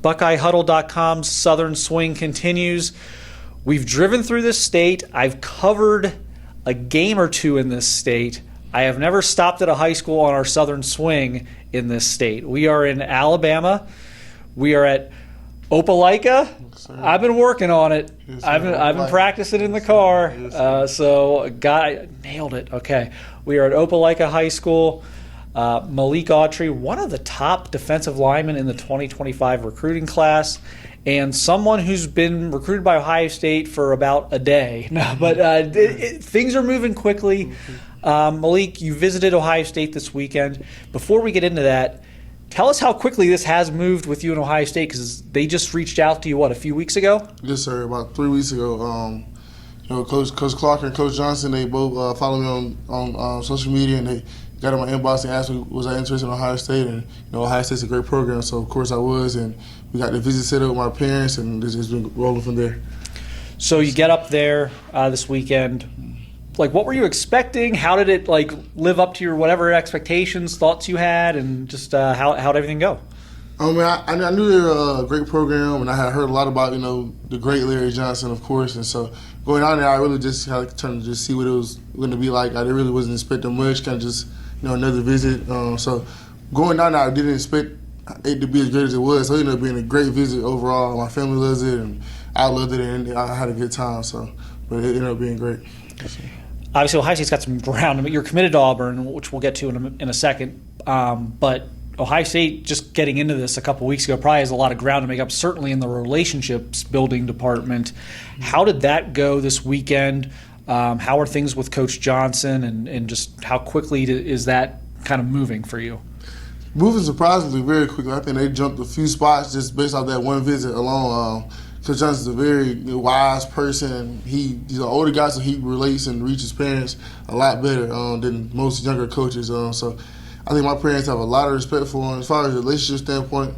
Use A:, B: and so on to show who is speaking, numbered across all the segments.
A: BuckeyeHuddle.com's Southern Swing continues. We've driven through this state. I've covered a game or two in this state. I have never stopped at a high school on our Southern Swing in this state. We are in Alabama. We are at Opelika. I've been working on it.
B: Yes,
A: I've been practicing in the car. I nailed it. Okay. We are at Opelika High School. Malik Autry, one of the top defensive linemen in the 2025 recruiting class, and someone who's been recruited by Ohio State for about a day. No, but things are moving quickly. Malik, you visited Ohio State this weekend. Before we get into that, tell us how quickly this has moved with you in Ohio State, because they just reached out to you, a few weeks ago?
B: Yes, sir, about 3 weeks ago. Coach Clark and Coach Johnson, they both follow me on social media, and they got in my inbox and asked me, was I interested in Ohio State? And Ohio State's a great program, so of course I was. And we got the visit set up with my parents, and it's just been rolling from there.
A: So you get up there this weekend. What were you expecting? How did it live up to your whatever expectations, thoughts you had, and just how'd everything go?
B: I knew they were a great program, and I had heard a lot about the great Larry Johnson, of course. And so going on there, I really just had to just see what it was going to be like. I really wasn't expecting much, kind of just another visit. So going down there, I didn't expect it to be as great as it was. So it ended up being a great visit overall. My family loves it, and I loved it, and I had a good time. But it ended up being great.
A: Obviously, Ohio State's got some ground. You're committed to Auburn, which we'll get to in a second. But Ohio State, just getting into this a couple weeks ago, probably has a lot of ground to make up, certainly in the relationships building department. How did that go this weekend? How are things with Coach Johnson, and just how quickly is that kind of moving for you?
B: Moving surprisingly very quickly. I think they jumped a few spots just based off that one visit alone. Coach Johnson's a very wise person. He's an older guy, so he relates and reaches parents a lot better than most younger coaches. So I think my parents have a lot of respect for him. As far as a relationship standpoint,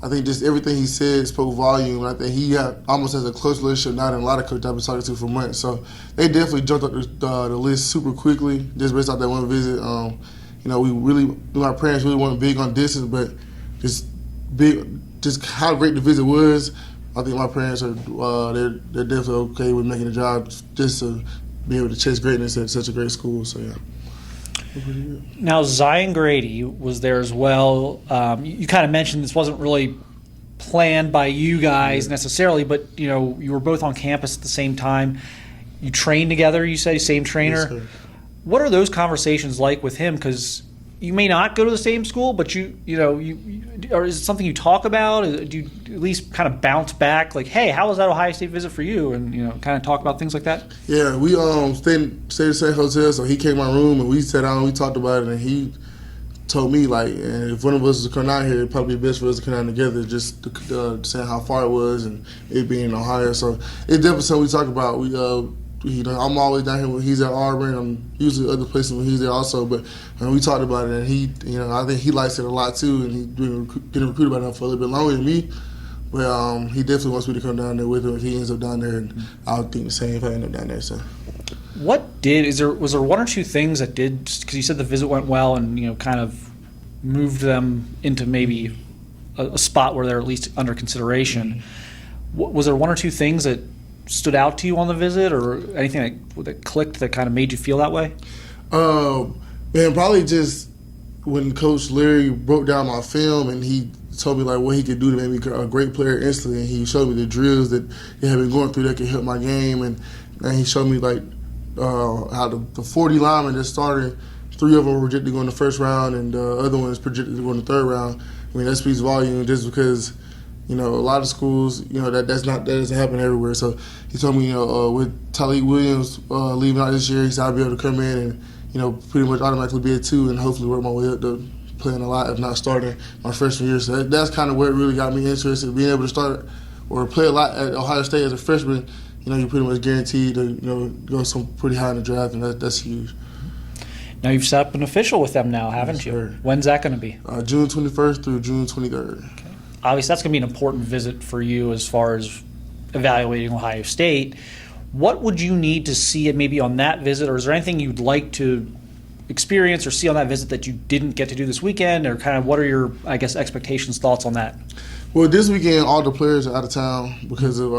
B: I think just everything he said spoke volume. And I think he almost has a close relationship now than a lot of coaches I've been talking to for months. So they definitely jumped up the list super quickly just based off that one visit. My parents really weren't big on distance, but just how great the visit was. I think my parents are they're definitely okay with making the job just to be able to chase greatness at such a great school. So yeah.
A: Now Zion Grady was there as well. You kind of mentioned this wasn't really planned by you guys necessarily, but you were both on campus at the same time. You trained together. You say same trainer.
B: Yes, sir.
A: What are those conversations like with him? Because you may not go to the same school, but or is it something you talk about? Do you at least kind of bounce back, hey, how was that Ohio State visit for you? And kind of talk about things like that.
B: Yeah, we stayed in the same hotel, so he came to my room and we sat down and we talked about it, and he told me if one of us was to come down here, it'd probably be best for us to come down together, just to say how far it was and it being in Ohio. So it's definitely something we talk about. I'm always down here when he's at Auburn. I'm usually other places when he's there also. But we talked about it, and he, I think he likes it a lot too. And he's been getting recruited by them for a little bit longer than me. But he definitely wants me to come down there with him if he ends up down there, and I'll think the same if I end up down there. So, was there one or two things that did? Because you said the visit went well, and kind of moved them into maybe a spot where they're at least under consideration. Was there one or two things that stood out to you on the visit, or anything that clicked that kind of made you feel that way? Probably just when Coach Larry broke down my film and he told me what he could do to make me a great player instantly, and he showed me the drills that he had been going through that could help my game, and he showed me how the 40 linemen that started, 3 of them were projected to go in the first round, and the other one is projected to go in the third round. That speaks volume just because a lot of schools, that doesn't happen everywhere. So he told me, with Malik Williams leaving out this year, he said I'll be able to come in and, pretty much automatically be a 2 and hopefully work my way up to playing a lot, if not starting my freshman year. So that's kind of what really got me interested, being able to start or play a lot at Ohio State as a freshman. You're pretty much guaranteed to, go some pretty high in the draft, and that's huge.
A: Now you've set up an official with them now, haven't
B: Yes,
A: you?
B: sir.
A: When's that going to be?
B: June 21st through June 23rd.
A: Okay. Obviously, that's going to be an important visit for you as far as evaluating Ohio State. What would you need to see maybe on that visit, or is there anything you'd like to experience or see on that visit that you didn't get to do this weekend, or kind of what are your, expectations, thoughts on that?
B: Well, this weekend all the players are out of town because of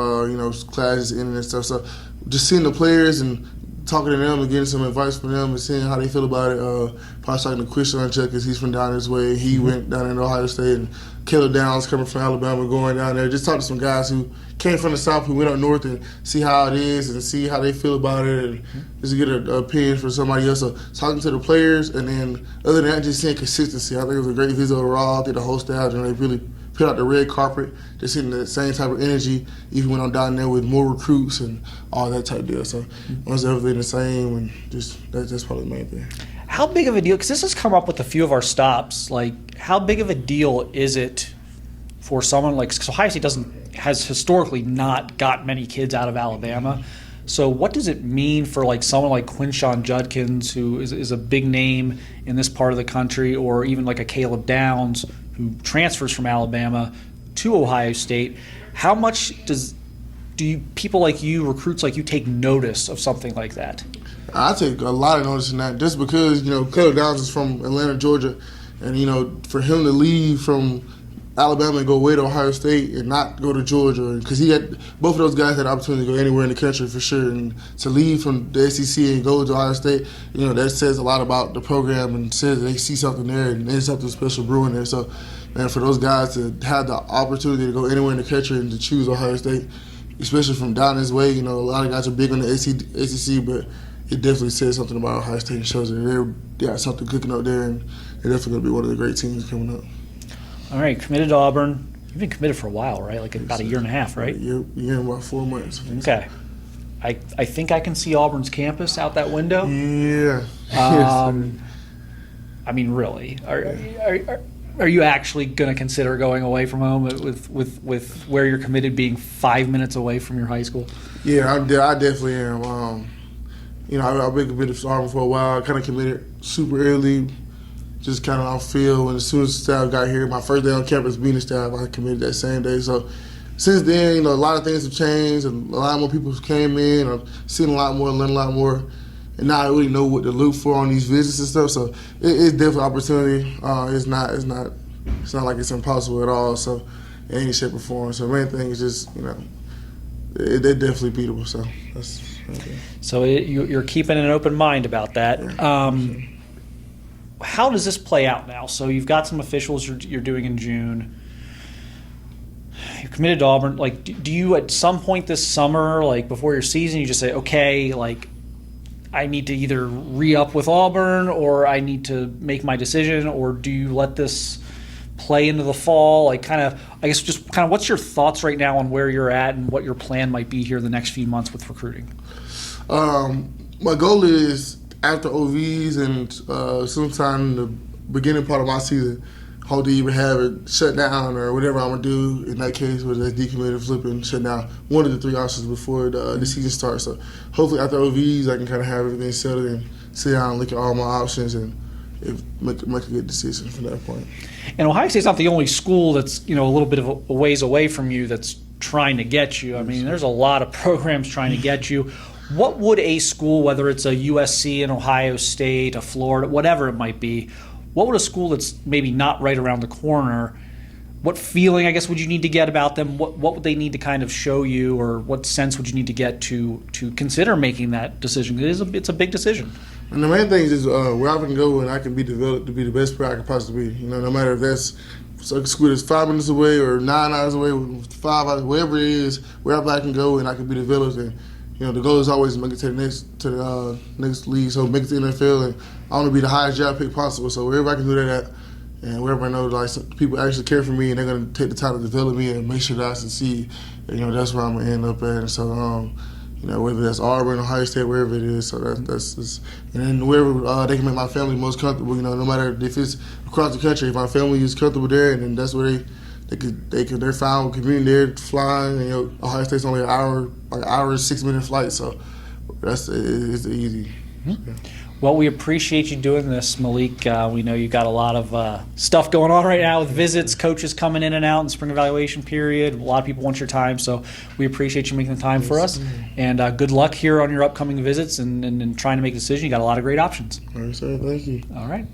B: classes ending and stuff. So just seeing the players and talking to them and getting some advice from them and seeing how they feel about it. Probably talking to Christian Chuck because he's from down this way. He went down in Ohio State, and Caleb Downs coming from Alabama going down there. Just talk to some guys who came from the South who went up north and see how it is and see how they feel about it and just get an opinion from somebody else. So talking to the players, and then other than that, just seeing consistency. I think it was a great visit overall. I think the whole staff, and they really put out the red carpet, just hitting the same type of energy, even when I'm down there with more recruits and all that type of deal. So once everything the same, and just that's probably the main thing.
A: How big of a deal, because this has come up with a few of our stops, like how big of a deal is it for someone like, because Ohio State has historically not got many kids out of Alabama. So what does it mean for like someone like Quinshon Judkins, who is a big name in this part of the country, or even like a Caleb Downs, who transfers from Alabama to Ohio State? How much do people like you, recruits like you, take notice of something like that?
B: I take a lot of notice in that, just because Caleb Downs is from Atlanta, Georgia, and for him to leave from Alabama and go away to Ohio State and not go to Georgia, because both of those guys had the opportunity to go anywhere in the country for sure, and to leave from the SEC and go to Ohio State, that says a lot about the program and says they see something there and there's something special brewing there. So, man, for those guys to have the opportunity to go anywhere in the country and to choose Ohio State, especially from down this way, a lot of guys are big on the SEC, but it definitely says something about Ohio State and shows that they got something cooking up there, and they're definitely going to be one of the great teams coming up.
A: All right, committed to Auburn. You've been committed for a while, right? Like about a year and a half, right?
B: Yeah, about 4 months.
A: Okay. I think I can see Auburn's campus out that window.
B: Yeah.
A: I mean, really, are you actually going to consider going away from home with where you're committed being 5 minutes away from your high school?
B: Yeah, I definitely am. I've been committed to Auburn for a while. I kind of committed super early, just kind of on feel. And as soon as the staff got here, my first day on campus being the staff, I committed that same day. So since then, a lot of things have changed, and a lot more people came in. I've seen a lot more, learned a lot more, and now I really know what to look for on these visits and stuff. So it's definitely an opportunity. It's not like it's impossible at all. So in any shape or form. So the main thing is just they're definitely beatable. So that's okay.
A: So you're keeping an open mind about that.
B: Yeah.
A: How does this play out now? So you've got some officials you're doing in June. You're committed to Auburn. Like, do you at some point this summer, like before your season, you just say, okay, like I need to either re-up with Auburn or I need to make my decision, or do you let this play into the fall? Like what's your thoughts right now on where you're at and what your plan might be here in the next few months with recruiting?
B: My goal is after OVs and sometime in the beginning part of my season, hope to even have it shut down or whatever I'm going to do in that case, whether that's decommitted, flipping, shut down, one of the three options before the season starts. So hopefully after OVs I can kind of have everything settled and sit down and look at all my options and make a good decision from that point.
A: And Ohio State's not the only school that's a little bit of a ways away from you that's trying to get you. I mean, there's a lot of programs trying to get you. What would a school, whether it's a USC, an Ohio State, a Florida, whatever it might be, what would a school that's maybe not right around the corner, what feeling, I guess, would you need to get about them? What would they need to kind of show you, or what sense would you need to get to consider making that decision? It's a big decision.
B: And the main thing is where I can go and I can be developed to be the best player I can possibly be. No matter if that's a school that's 5 minutes away or 9 hours away, 5 hours, wherever it is, wherever I can go and I can be developed. And the goal is always to make it to the next league, so make it to the NFL. And I want to be the highest draft pick possible. So wherever I can do that at, and wherever I know people actually care for me and they're going to take the time to develop me and make sure that I succeed, that's where I'm going to end up at. And so, whether that's Auburn, Ohio State, wherever it is. So that's and then wherever they can make my family most comfortable. No matter if it's across the country, if my family is comfortable there, and then that's where they're fine with commuting there, flying. And, Ohio State's only an hour and 6 minute flight, so it's easy.
A: Mm-hmm. Yeah. Well, we appreciate you doing this, Malik. We know you got a lot of stuff going on right now with visits, coaches coming in and out in spring evaluation period. A lot of people want your time, so we appreciate you making the time for us. And good luck here on your upcoming visits and trying to make a decision. You got a lot of great options.
B: All right, sir. Thank you.
A: All right.